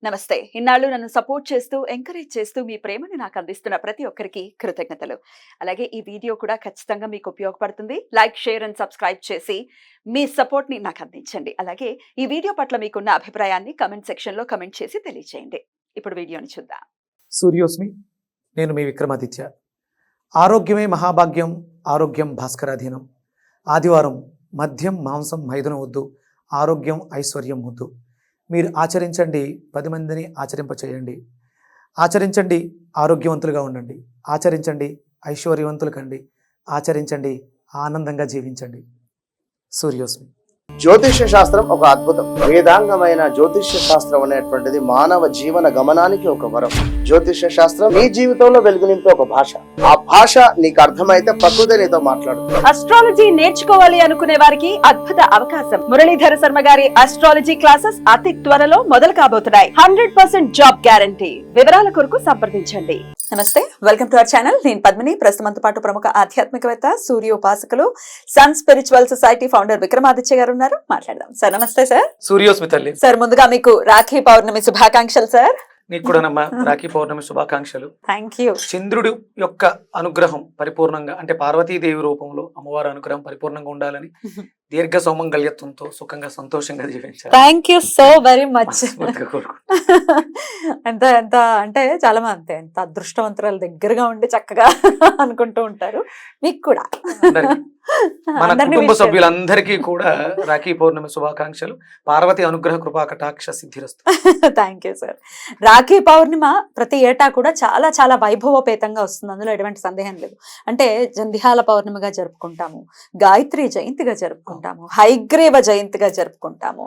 నమస్తే. ఇన్నాళ్ళు నన్ను సపోర్ట్ చేస్తూ, ఎంకరేజ్ చేస్తూ మీ ప్రేమని నాకు అందిస్తున్న ప్రతి ఒక్కరికి కృతజ్ఞతలు. అలాగే ఈ వీడియో కూడా ఖచ్చితంగా మీకు ఉపయోగపడుతుంది. లైక్, షేర్ అండ్ సబ్స్క్రైబ్ చేసి మీ సపోర్ట్‌ని నాకు అందించండి. అలాగే ఈ వీడియో పట్ల మీకున్న అభిప్రాయాన్ని కామెంట్ సెక్షన్‌లో కామెంట్ చేసి తెలియజేయండి. ఇప్పుడు వీడియోని చూద్దాం. సూర్యోస్మి, నేను మీ విక్రమాదిత్య. ఆరోగ్యమే మహాభాగ్యం, ఆరోగ్యం భాస్కరాధీనం. ఆదివారం మద్యం, మాంసం, మైదనం వద్దు, ఆరోగ్యం ఐశ్వర్యం వద్దు. మీరు ఆచరించండి, 10 మందిని ఆచరింపచేయండి. ఆచరించండి, ఆరోగ్యవంతులుగా ఉండండి. ఆచరించండి, ఐశ్వర్యవంతులు కండి. ఆచరించండి, ఆనందంగా జీవించండి. సూర్యోస్మి. జ్యోతిష్య శాస్త్రం ఒక అద్భుతం. వేదాంగమైన జ్యోతిష్య శాస్త్రం అనేటువంటిది మానవ జీవన గమనానికి ఒక వరం. జ్యోతిష్య శాస్త్రం నీ జీవితంలో వెలుగునింపే ఒక భాష. ఆ భాష నీకు అర్థమైతే ప్రకృతి నీతో మాట్లాడుతుంది. అస్ట్రాలజీ నేర్చుకోవాలి అనుకునే వారికి అద్భుత అవకాశం. మురళీధర శర్మ గారి అస్ట్రాలజీ క్లాసెస్ అతి త్వరలో మొదలు కాబోతున్నాయి. 100% జాబ్ గ్యారంటీ. వివరాల కొరకు సంప్రదించండి. నమస్తే, వెల్కమ్ టు అవర్ ఛానల్. నేను పద్మిని. ప్రస్తుతంతో పాటు ప్రముఖ ఆధ్యాత్మికవేత్త, సూర్యోపాసకులు, Sun Spiritual Society founder Vikramaditya garu ఉన్నారు. మాట్లాడదాం సార్. నమస్తే సార్. సూర్యోస్మి తల్లి. సార్, ముందుగా మీకు రాఖీ పౌర్ణమి శుభాకాంక్షలు సార్. నీకు కూడా నమ్మ రాఖీ పౌర్ణమి శుభాకాంక్షలు. Thank you. చంద్రుడి యొక్క అనుగ్రహం పరిపూర్ణంగా, అంటే పార్వతీదేవి రూపంలో అమ్మవారి అనుగ్రహం పరిపూర్ణంగా ఉండాలని, దీర్ఘ సౌమంగళ్యత్వంతో సుఖంగా సంతోషంగా జీవించాలి. Thank you so very much. మనస్ఫూర్తిగా కోరుకుంటున్నాను. ఎంత ఎంత అంటే చాలా మంది ఎంత అదృష్టవంతురాలు దగ్గరగా ఉండి చక్కగా అనుకుంటూ ఉంటారు. మీకు కూడా మన కుటుంబ సభ్యులందరికీ కూడా రాఖీ పౌర్ణమి శుభాకాంక్షలు. పార్వతి అనుగ్రహ కృపా కటాక్ష సిద్ధిరస్తు. Thank you sir. Rakhi Purnima ప్రతి ఏటా కూడా చాలా చాలా వైభవోపేతంగా వస్తుంది. అందులో ఎటువంటి సందేహం లేదు. అంటే జంధ్యాల పౌర్ణమిగా జరుపుకుంటాము, గాయత్రి జయంతిగా జరుపుకుంటాము, హైగ్రీవ జయంతిగా జరుపుకుంటాము.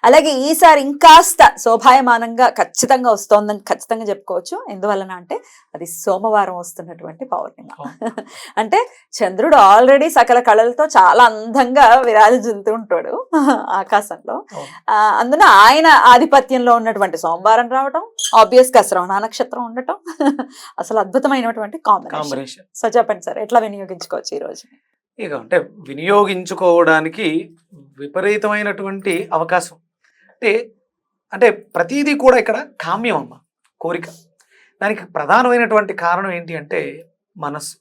అలాగే ఈసారి ఇంకాస్త శోభాయమానంగా ఖచ్చితంగా వస్తోందని ఖచ్చితంగా చెప్పుకోవచ్చు. ఎందువలన అంటే అది సోమవారం వస్తున్నటువంటి పౌర్ణిమ. అంటే చంద్రుడు ఆల్రెడీ సకల కళలతో చాలా అందంగా విరాజిల్లుతూ ఉంటాడు ఆకాశంలో. అందున ఆయన ఆధిపత్యంలో ఉన్నటువంటి సోమవారం రావటం, ఆబ్వియస్ గా శ్రవణ నక్షత్రం ఉండటం అసలు అద్భుతమైనటువంటి కాంబినేషన్. సో చెప్పండి సార్, ఎట్లా వినియోగించుకోవచ్చు ఈ రోజు? ఇక అంటే వినియోగించుకోవడానికి విపరీతమైనటువంటి అవకాశం. అంటే ప్రతిదీ కూడా ఇక్కడ కామ్యం అమ్మ, కోరిక. దానికి ప్రధానమైనటువంటి కారణం ఏంటి అంటే మనస్సు.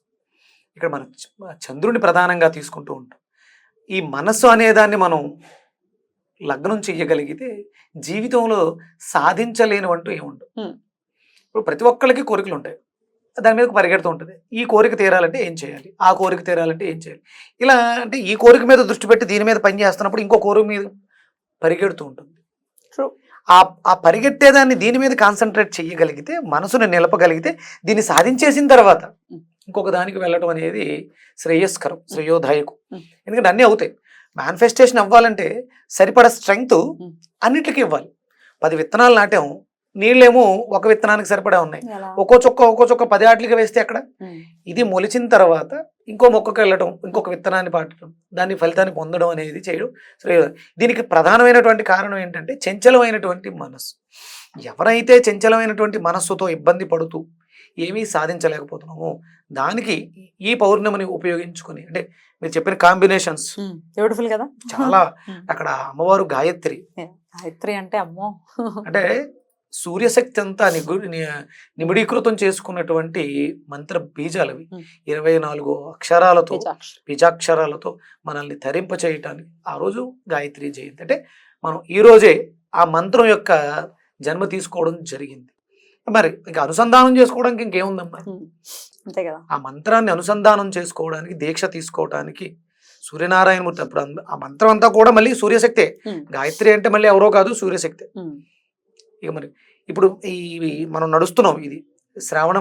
ఇక్కడ మనం చంద్రుని ప్రధానంగా తీసుకుంటూ ఉంటాం. ఈ మనస్సు అనేదాన్ని మనం లగ్నం చెయ్యగలిగితే జీవితంలో సాధించలేనివంటూ ఏముండవు. ఇప్పుడు ప్రతి ఒక్కరికి కోరికలు ఉంటాయి, దాని మీద పరిగెడుతూ ఉంటుంది. ఈ కోరిక తీరాలంటే ఏం చేయాలి, ఆ కోరిక తీరాలంటే ఏం చేయాలి, ఇలా అంటే ఈ కోరిక మీద దృష్టి పెట్టి దీని మీద పని చేస్తున్నప్పుడు ఇంకో కోరిక మీద పరిగెడుతూ ఉంటుంది. ఆ పరిగెట్టేదాన్ని దీని మీద కాన్సన్ట్రేట్ చేయగలిగితే, మనసుని నిలపగలిగితే, దీన్ని సాధించేసిన తర్వాత ఇంకొక దానికి వెళ్ళడం అనేది శ్రేయస్కరం, శ్రేయోదాయకం. ఎందుకంటే అన్నీ అవుతాయి. మేనిఫెస్టేషన్ అవ్వాలంటే సరిపడా స్ట్రెంగ్త్ అన్నిటికీ ఇవ్వాలి. 10 విత్తనాలు నాటాం, నీళ్ళేమో ఒక విత్తనానికి సరిపడా ఉన్నాయి. ఒక్కో చొక్క 10 ఆటలుగా వేస్తే అక్కడ ఇది మొలిచిన తర్వాత ఇంకో మొక్కకు వెళ్ళడం, ఇంకొక విత్తనాన్ని పాటడం, దాని ఫలితాన్ని పొందడం అనేది చేయడం శ్రేయోదాయం. దీనికి ప్రధానమైనటువంటి కారణం ఏంటంటే చంచలమైనటువంటి మనస్సు. ఎవరైతే చంచలమైనటువంటి మనస్సుతో ఇబ్బంది పడుతూ ఏమీ సాధించలేకపోతున్నామో దానికి ఈ పౌర్ణమిని ఉపయోగించుకొని, అంటే మీరు చెప్పిన కాంబినేషన్స్ బ్యూటిఫుల్ కదా చాలా. అక్కడ అమ్మవారు గాయత్రి అంటే అమ్మో, అంటే సూర్యశక్తి అంతా నిమిడీకృతం చేసుకున్నటువంటి మంత్ర బీజాలు అవి. 24 అక్షరాలతో, బీజాక్షరాలతో మనల్ని తరింప చేయటానికి ఆ రోజు గాయత్రి జయంతి. అంటే మనం ఈ రోజే ఆ మంత్రం యొక్క జన్మ తీసుకోవడం జరిగింది. మరి ఇంకా అనుసంధానం చేసుకోవడానికి ఇంకేముందమ్మా, అంతే కదా. ఆ మంత్రాన్ని అనుసంధానం చేసుకోవడానికి, దీక్ష తీసుకోవడానికి సూర్యనారాయణమూర్తి. అప్పుడు ఆ మంత్రం అంతా కూడా మళ్ళీ సూర్యశక్తే. గాయత్రి అంటే మళ్ళీ ఎవరో కాదు, సూర్యశక్తే. ఇక మరి ఇప్పుడు మనం నడుస్తున్నాం, ఇది శ్రావణ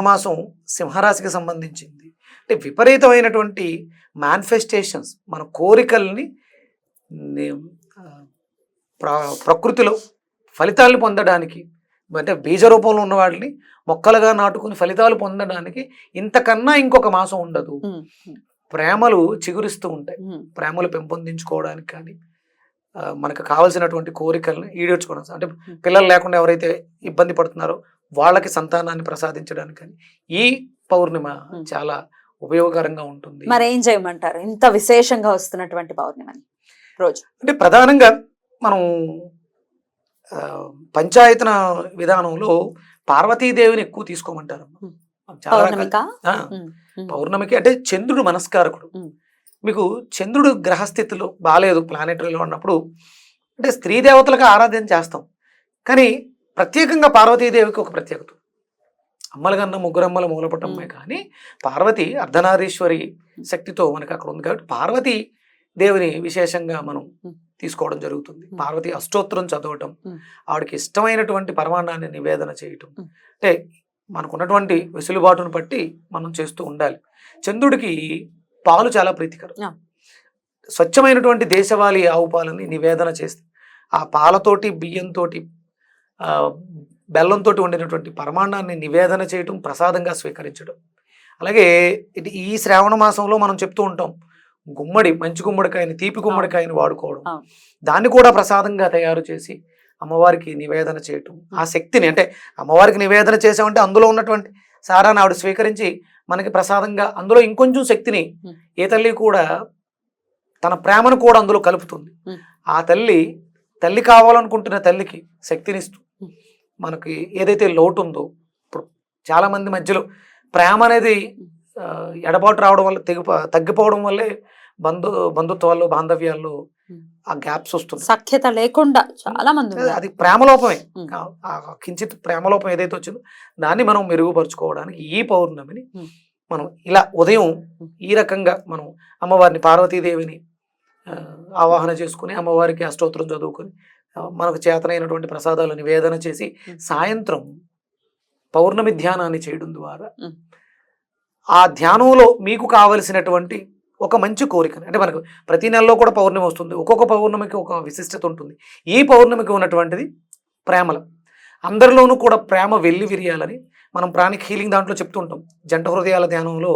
మాసం సింహరాశికి సంబంధించింది. అంటే విపరీతమైనటువంటి మేనిఫెస్టేషన్స్, మన కోరికల్ని ప్రకృతిలో ఫలితాలను పొందడానికి, అంటే బీజ రూపంలో ఉన్న వాటిని మొక్కలుగా నాటుకుని ఫలితాలు పొందడానికి ఇంతకన్నా ఇంకొక మాసం ఉండదు. ప్రేమలు చిగురిస్తూ ఉంటాయి. ప్రేమలు పెంపొందించుకోవడానికి కానీ, మనకు కావాల్సినటువంటి కోరికలను ఈడేర్చుకోవడం, అంటే పిల్లలు లేకుండా ఎవరైతే ఇబ్బంది పడుతున్నారో వాళ్ళకి సంతానాన్ని ప్రసాదించడానికి కానీ ఈ పౌర్ణిమ చాలా ఉపయోగకరంగా ఉంటుంది. మరి ఏం చేయమంటారు ఇంత విశేషంగా వస్తున్నటువంటి పౌర్ణిమని రోజు? అంటే ప్రధానంగా మనం పంచాయతన విధానంలో పార్వతీదేవిని ఎక్కువ తీసుకోమంటారు. చాలా రకాల- పౌర్ణమిక ఆ, పౌర్ణమికి అంటే చంద్రుడు మనస్కారకుడు. మీకు చంద్రుడు గ్రహస్థితిలో బాగాలేదు ప్లానెటరీలో ఉన్నప్పుడు అంటే స్త్రీ దేవతలకు ఆరాధన చేస్తాం, కానీ ప్రత్యేకంగా పార్వతీదేవికి ఒక ప్రత్యేకత. అమ్మలగన్న ముగ్గురమ్మల మూలపటమ్మే కానీ పార్వతి అర్ధనారీశ్వరి శక్తితో మనకు అక్కడ ఉంది కాబట్టి పార్వతీ దేవుని విశేషంగా మనం తీసుకోవడం జరుగుతుంది. పార్వతి అష్టోత్తరం చదవటం, ఆవిడకి ఇష్టమైనటువంటి పరమాన్నాన్ని నివేదన చేయటం, అంటే మనకున్నటువంటి వెసులుబాటును బట్టి మనం చేస్తూ ఉండాలి. చంద్రుడికి పాలు చాలా ప్రీతికరం. స్వచ్ఛమైనటువంటి దేశవాళీ ఆవు పాలని నివేదన చేస్తే ఆ పాలతోటి బియ్యంతో బెల్లంతో వండినటువంటి పరమాన్నాన్ని నివేదన చేయటం, ప్రసాదంగా స్వీకరించడం. అలాగే ఈ శ్రావణ మాసంలో మనం చెప్తూ ఉంటాం గుమ్మడి, మంచి గుమ్మడికాయని, తీపి గుమ్మడికాయని వాడుకోవడం, దాన్ని కూడా ప్రసాదంగా తయారు చేసి అమ్మవారికి నివేదన చేయటం. ఆ శక్తిని అంటే అమ్మవారికి నివేదన చేసామంటే అందులో ఉన్నటువంటి సారాన్ని ఆవిడ స్వీకరించి మనకి ప్రసాదంగా అందులో ఇంకొంచెం శక్తిని ఏ తల్లి కూడా తన ప్రేమను కూడా అందులో కలుపుతుంది. ఆ తల్లి కావాలనుకుంటున్న తల్లికి శక్తినిస్తూ మనకి ఏదైతే లోటు ఉందో, ఇప్పుడు చాలా మంది మధ్యలో ప్రేమ అనేది ఎడబాటు రావడం వల్ల తగ్గిపోవడం వల్లే బంధుత్వాల్లో బాంధవ్యాల్లో ఆ గ్యాప్స్ వస్తుంది, సఖ్యత లేకుండా చాలా మంది ఉన్నారు. అది ప్రేమలోపమే. ఆ కించిత్ ప్రేమలోపం ఏదైతే వచ్చిందో దాన్ని మనం మెరుగుపరుచుకోవడానికి ఈ పౌర్ణమిని మనం ఇలా ఉదయం ఈ రకంగా మనం అమ్మవారిని పార్వతీదేవిని ఆవాహన చేసుకుని అమ్మవారికి అష్టోత్తరం చదువుకొని మనకు చేతనైనటువంటి ప్రసాదాలు నివేదన చేసి సాయంత్రం పౌర్ణమి ధ్యానాన్ని చేయడం ద్వారా ఆ ధ్యానంలో మీకు కావలసినటువంటి ఒక మంచి కోరికని, అంటే మనకు ప్రతి నెలలో కూడా పౌర్ణమి వస్తుంది, ఒక్కొక్క పౌర్ణమికి ఒక విశిష్టత ఉంటుంది. ఈ పౌర్ణమికి ఉన్నటువంటిది ప్రేమల, అందరిలోనూ కూడా ప్రేమ వెల్లి విరియాలని మనం ప్రాణిక్ హీలింగ్ దాంట్లో చెప్తూ ఉంటాం. జంట హృదయాల ధ్యానంలో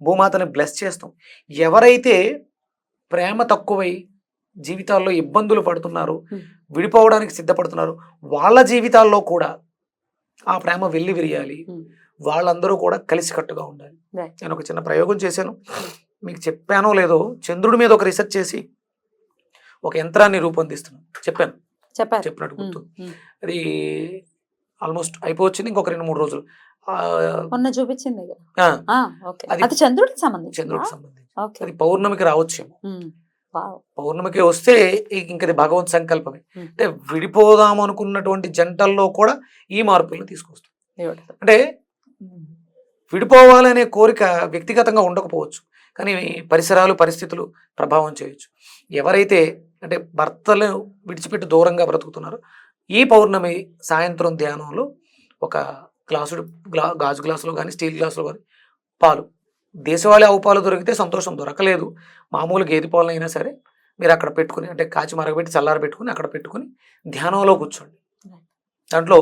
భూమాతని బ్లెస్ చేస్తాం. ఎవరైతే ప్రేమ తక్కువై జీవితాల్లో ఇబ్బందులు పడుతున్నారు, విడిపోవడానికి సిద్ధపడుతున్నారు, వాళ్ళ జీవితాల్లో కూడా ఆ ప్రేమ వెల్లి విరియాలి, వాళ్ళందరూ కూడా కలిసికట్టుగా ఉండాలి. నేను ఒక చిన్న ప్రయోగం చేశాను, మీకు చెప్పానో లేదో, చంద్రుడి మీద ఒక రీసెర్చ్ చేసి ఒక యంత్రాన్ని రూపొందిస్తున్నాను, చెప్పినట్టు గుర్తు. అది ఆల్మోస్ట్ అయిపోవచ్చింది, ఇంకొక 2-3 రోజులు చూపించింది. అది చంద్రుడికి సంబంధించి అది పౌర్ణమికి రావచ్చేమో. పౌర్ణమికి వస్తే ఇంకది భగవంత్ సంకల్పమే. అంటే విడిపోదాం అనుకున్నటువంటి జంటల్లో కూడా ఈ మార్పులను తీసుకొస్తుంది. అంటే విడిపోవాలనే కోరిక వ్యక్తిగతంగా ఉండకపోవచ్చు, కానీ పరిసరాలు పరిస్థితులు ప్రభావం చేయొచ్చు. ఎవరైతే అంటే భర్తలు విడిచిపెట్టి దూరంగా బ్రతుకుతున్నారో ఈ పౌర్ణమి సాయంత్రం ధ్యానంలో ఒక గాజు గ్లాసులో కానీ స్టీల్ గ్లాసులో కానీ పాలు, దేశవాళీ ఆవు పాలు దొరికితే సంతోషం, దొరకలేదు మామూలు గేదె పాలు అయినా సరే మీరు అక్కడ పెట్టుకుని, అంటే కాచి మరగబెట్టి చల్లార పెట్టుకుని అక్కడ పెట్టుకుని ధ్యానంలో కూర్చోండి. దాంట్లో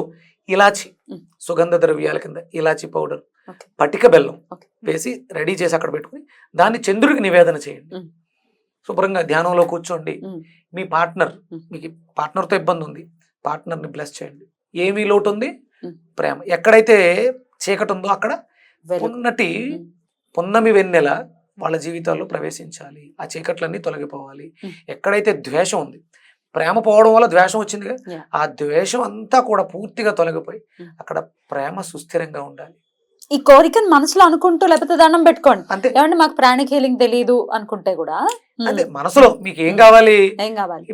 ఇలాచి, సుగంధ ద్రవ్యాల కింద ఇలాచి పౌడర్, పటిక బెల్లం వేసి రెడీ చేసి అక్కడ పెట్టుకుని దాన్ని చంద్రుడికి నివేదన చేయండి. శుభ్రంగా ధ్యానంలో కూర్చోండి. మీ మీకు పార్ట్నర్తో ఇబ్బంది ఉంది, పార్ట్నర్ని బ్లెస్ చేయండి. ఏమీ లోటు ఉంది? ప్రేమ. ఎక్కడైతే చీకటి ఉందో అక్కడ పున్నమి వెన్నెల వాళ్ళ జీవితాల్లో ప్రవేశించాలి, ఆ చీకట్లన్నీ తొలగిపోవాలి. ఎక్కడైతే ద్వేషం ఉంది, ప్రేమ పోవడం వల్ల ద్వేషం వచ్చిందిగా, ఆ ద్వేషం అంతా కూడా పూర్తిగా తొలగిపోయి అక్కడ ప్రేమ సుస్థిరంగా ఉండాలి. ఈ కోరికను మనసులో అనుకుంటూ లేకపోతే దండం పెట్టుకోండి అంతే. ఏమంటే మాకు ప్రాణిక్ హీలింగ్ తెలియదు అనుకుంటే కూడా అదే మనసులో మీకు ఏం కావాలి?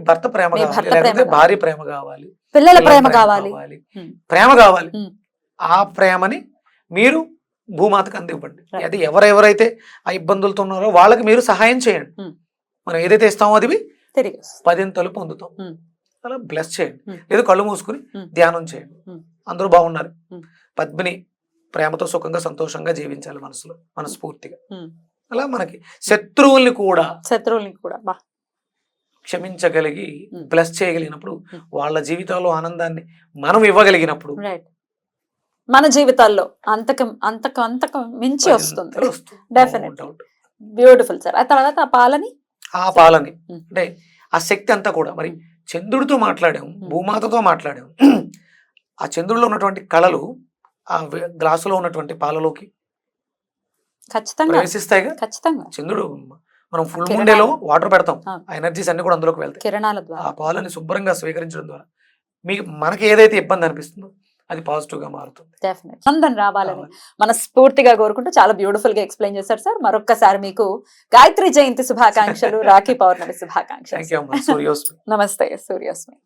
భర్త ప్రేమ మీ కావాలి, భర్త ప్రేమ లేకపోతే భార్య ప్రేమ కావాలి, పిల్లల ప్రేమ కావాలి, ప్రేమ కావాలి. ఆ ప్రేమని మీరు భూమాతకు అందివ్వండి. అది ఎవరెవరైతే ఆ ఇబ్బందులతో ఉన్నారో వాళ్ళకి మీరు సహాయం చేయండి. మనం ఏదైతే ఇస్తామో అది తిరిగి 10 పొందుతాం. అలా బ్లెస్ చేయండి. లేదు కళ్ళు మూసుకుని ధ్యానం చేయండి. అందరూ బాగున్నారు, పద్మిని ప్రేమతో సుఖంగా సంతోషంగా జీవించాలి మనసులో, మనస్ఫూర్తిగా. అలా మనకి శత్రువుల్ని కూడా క్షమించగలిగి బ్లెస్ చేయగలిగినప్పుడు, వాళ్ళ జీవితాల్లో ఆనందాన్ని మనం ఇవ్వగలిగినప్పుడు మన జీవితాల్లో అంతకం మించి వస్తుంది. Definitely beautiful sir. ఆ తర్వాత ఆ పాలని అంటే ఆ శక్తి అంతా కూడా మరి చంద్రుడితో మాట్లాడాము, భూమాతతో మాట్లాడాము. ఆ చంద్రుడిలో ఉన్నటువంటి కళలు ఆ గ్లాసులో ఉన్నటువంటి పాలలోకి ప్రవేశిస్తాయిగా. చంద్రుడు మనం ఫుల్ మూన్ డేలో వాటర్ పెడతాం, ఆ ఎనర్జీస్ అన్ని కూడా అందులోకి వెళ్తాయి. కిరణాల ద్వారా ఆ పాలని శుభ్రంగా స్వీకరించడం ద్వారా మీకు మనకి ఏదైతే ఇబ్బంది అనిపిస్తుందో అది పాజిటివ్ గా మారుతుంది. డెఫినెట్ అందం రావాలని మనస్ఫూర్తిగా కోరుకుంటూ చాలా బ్యూటిఫుల్ గా ఎక్స్ప్లెయిన్ చేశారు సార్. మరొక్కసారి మీకు గాయత్రి జయంతి శుభాకాంక్షలు, రాఖీ పౌర్ణమి శుభాకాంక్షలు. థ్యాంక్ యూ అమ్మా. సూర్యోస్మి. నమస్తే. సూర్యోస్మి.